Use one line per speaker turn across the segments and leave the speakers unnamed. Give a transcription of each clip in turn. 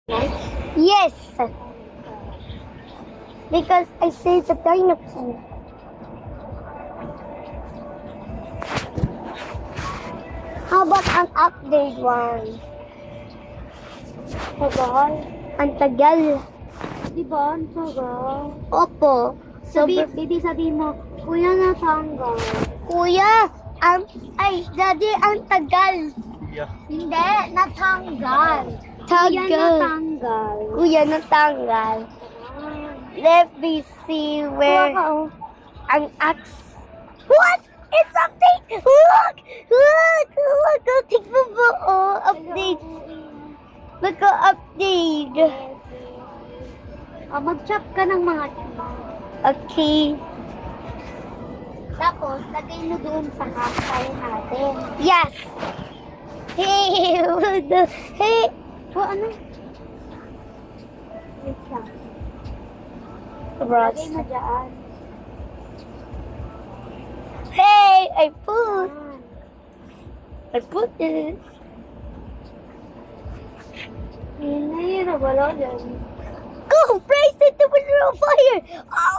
Yes, because I saved the dinosaur. How about an update one?
Tagal.
Ang tagal.
Diba? Ang tagal.
Opo.
Baby, sabihin mo, kuya natanggal.
Kuya, daddy, ang tagal.
Yeah.
Hindi, natanggal.
Kuya
Tagal.
natanggal.
Kuya, natanggal. Let me see where ang axe. What? It's update! Look! Look! Look! Oh, tignan mo. Oh, update. Look, oh, update.
Mag-chop ka ng mga
Okay.
Tapos, lagay mo doon sa campfire natin.
Yes. Hey! Hey!
Ano? Wait lang.
Bros.
Lagay mo dyan.
Hey! I
Yan.
put it.
Yun na yun. Wala dyan.
Go! Brace it! The window on fire! Oh!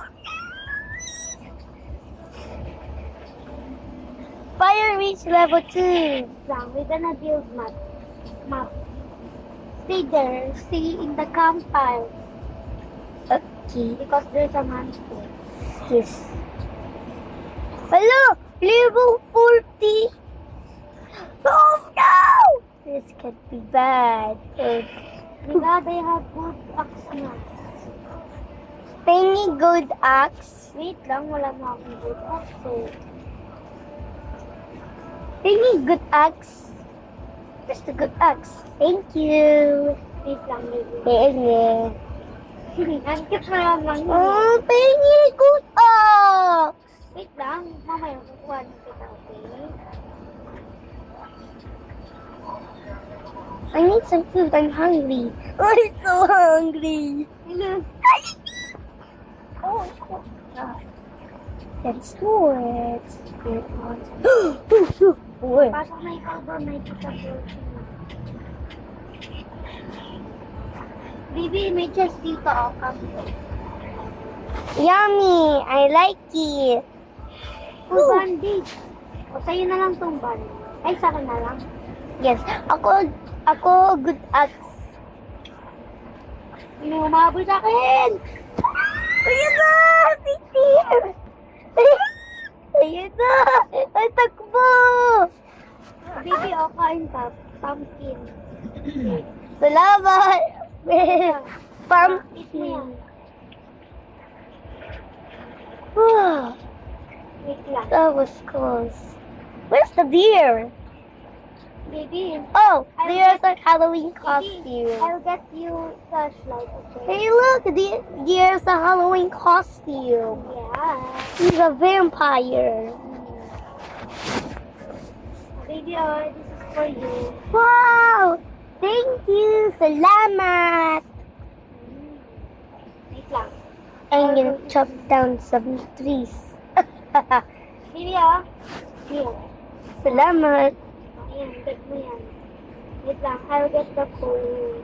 Fire reach level 2.
Lang, we're gonna build map. Stay there. Stay in the campfire.
Okay.
Because there's a monster.
Yes. Hello! Level 40! Oh no! This could be bad.
Diba, they have good axe na.
Penny good axe.
Wait lang, wala na akong good axe eh.
Penny good axe. Just a good axe. Thank you.
Wait lang, baby.
Penny.
Ang cute na lang yun.
Oh, Penny good axe.
Wait lang, mamaya kukuha na kita, okay?
I need some food. I'm hungry. I'm so hungry.
Hello.
Oh, God. Let's do it. Boy.
Pasok na ikaw ba, may kita-protein na. Baby, may chest dito, oh, come.
Yummy. I like it.
Oh, bandage. O, sa'yo na lang tong bandage. Ay, sa akin na lang.
Yes. Ako good at.
Hindi mo mahabol sa akin!
Ayun na! Peter! Ayun na! Ay, takbo!
Baby, o, kain ka. Pumpkin.
Salamat!
Eat mo
Pumpkin.
yan. Wait lang.
That was close. Where's the deer?
Baby,
Oh, there's a Halloween
baby,
costume.
I'll get you flashlight, okay?
Hey, look! There's a Halloween costume.
Yeah.
He's a vampire.
Baby, oh, this is for you.
Wow! Thank you! Salamat!
Wait lang.
I'm gonna chop down some trees.
Baby, oh. Here.
Salamat!
Ayan, take mo yan. Wait lang, I'll get the food.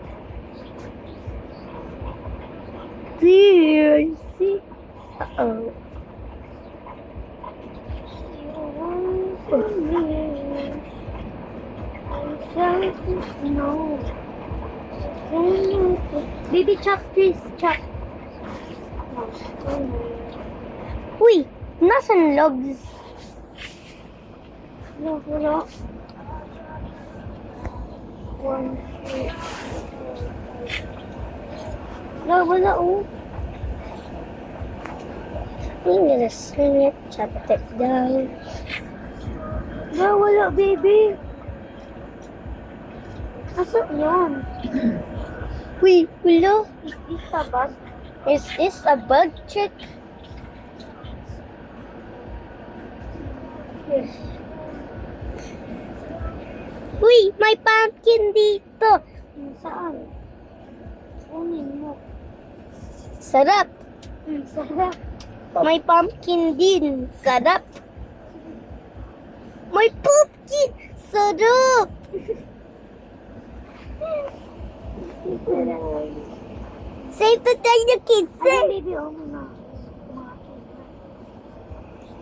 Dear, see? Uh-oh.
No. Baby, chop this, chop.
Uy! Nasaan logs?
No, wala. 1, 2, 3, 4, 5. Wala, oh.
I'm gonna swing it, chop it down.
Wala, baby. Asan yan?
Uy, hello?
Is this a bug?
Is this a bug trick?
Yes.
Uy, may pumpkin dito.
Saan? Kunin mo.
Sarap.
Sarap.
May pumpkin din. Sarap. May pumpkin. Sarap. Save the tiny kids.
Ay, baby, oh, mga kids.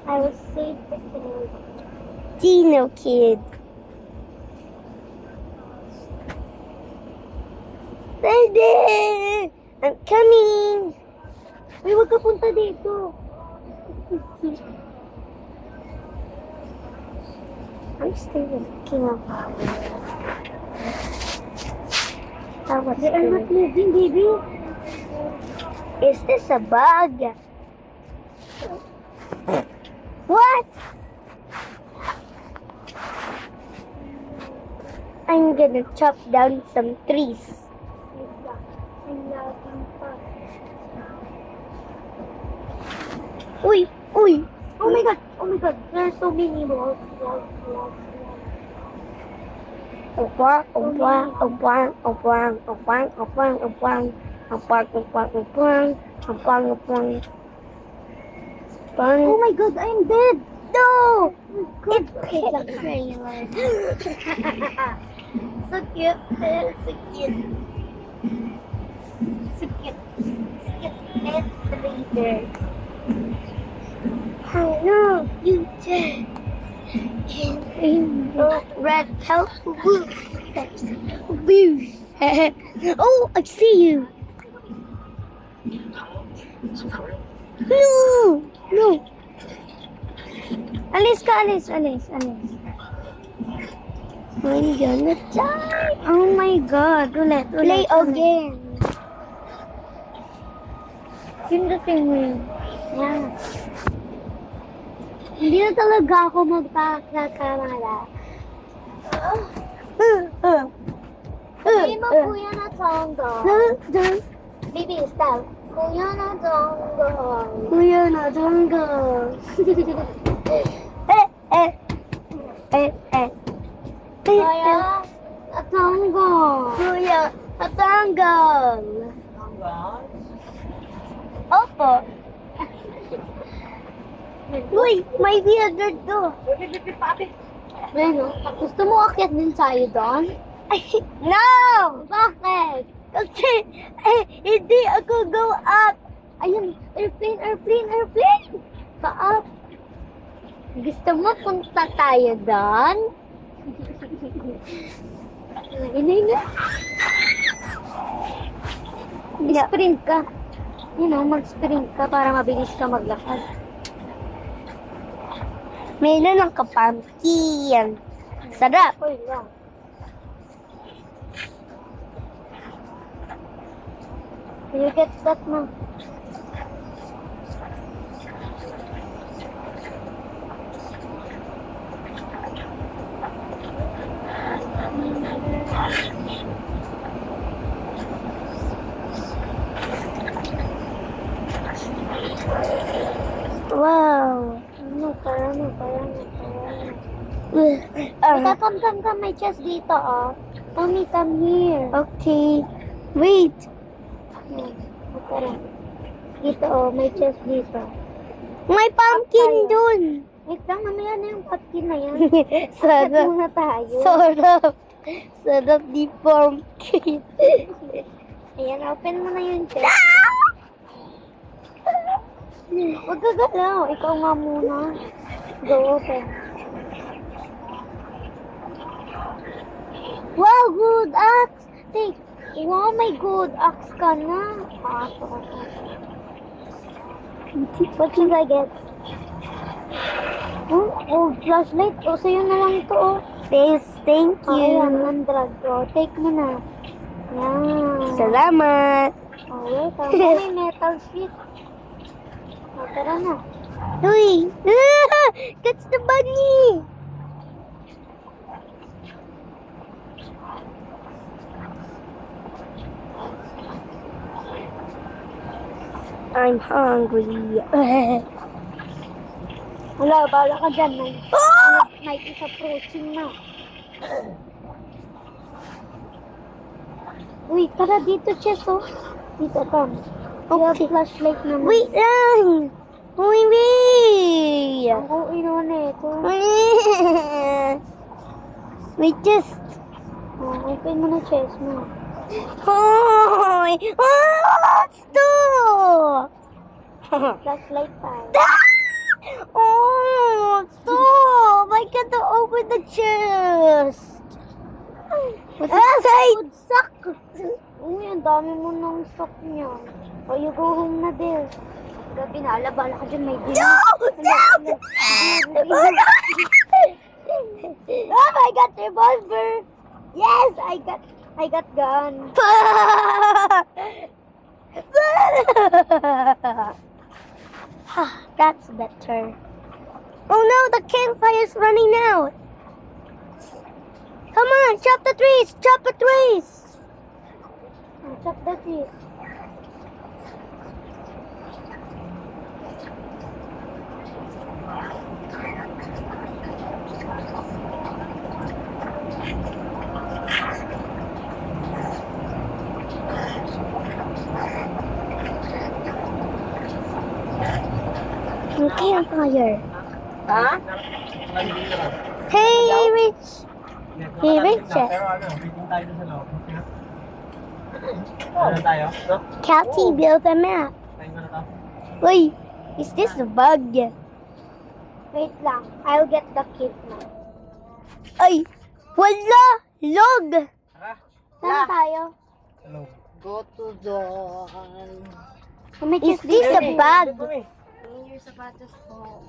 I will save the kid.
Dino kid. Ready! I'm coming.
Uy, huwag ka punta dito.
I'm still looking up. That was
They are not
good.
moving, baby.
Is this a bug? What? I'm gonna chop down some trees.
Ang laking pa.
Uy! Uy!
Oh my god! Oh my god! There are so many walls.
Obwang, obwang, obwang, obwang, obwang, obwang, obwang, obwang, obwang, obwang, obwang, obwang. Obwang.
Oh my god! I'm dead!
No!
Good.
It's a trailer. So cute. So cute. So cute. So cute. It's the leader. Oh no, you dead. Oh, red help. Woo. Woo. Oh, I see you. No! No! Alis ka, alis, alis, alis. I'm gonna die.
Oh my god! Ulit.
Play again.
Pindutin mo yun. Yan. Hindi na talaga ako magpakakamala. Hindi mo kuya na tongo. Baby, stop. Kuya na tongo.
Kuya na tangga. Eh.
Kuya na tongo.
Kuya na tanggal. Opo. Uy, may bearded to.
Ano? Gusto mo akyat din tayo doon?
No!
Bakit?
Kasi, hindi ako go up.
Ayun, airplane. Pa-up. Gusto mo punta tayo doon? Inay. Sprint ka. Mag-sprint ka para mabilis ka maglakad.
Meron ng kapumpkin. Sarap.
Uy, lang. You get that na.
Wow.
Parang. Come, may chest dito, oh. Come here.
Okay. Wait.
Tara. Dito, oh, may chest dito.
May pumpkin
Tayo.
dun.
Wait lang, mamaya na yung pumpkin na yan. Akyat
Sarap.
muna tayo.
Sarap. Sarap ni pumpkin.
Ayan, open mo na yung chest. Huwag ka galaw. Ikaw nga muna. Go open. Wow, good axe. Take. Wow, may good axe ka na. What should I get? Oh, flashlight. Oh, sa'yo na lang ito, oh.
Yes, thank
Oh, ayan,
you.
nandrag. Oh, take mo na. Yan.
Salamat.
Oh, welcome. Oh, may metal sheet. Oh, tara na.
Uy. Catch the bunny. I'm hungry.
Wala, bala ka dyan. May is approaching na. Uy, tara dito, Chess, oh. Dito, come.
Okay.
Flashlight naman.
Wait lang. Wait.
Ang uwi naman eh. Ito.
Wait, just.
Oh, open mo na chest mo.
Hoy! Oh, stop!
Flashlight tayo.
Oh, stop! I can't open the chest. What's inside?
Good sock. Uy, ang dami mo ng sock niya. O, you go home na, Del. Gabi na, alabala ka dyan, may din.
No! No!
Oh, I got revolver. Yes, I got gun.
That's better. Oh no, the campfire's running out. Come on, chop the trees, chop the trees.
Chop the trees.
Campfire.
Ha?
Hey, Rich. Hey, Richard.
Pero ano, meeting tayo doon sa loob. Ano tayo? No?
Calty built a map.
Tayo na to.
Wait, is this a bug?
Wait lang. I'll get the kit now.
Ay, wala! Log!
Tara.
Saan tayo?
Sa loob. Go to the...
Is this a bug?
Kami.
Yung sapatos ko.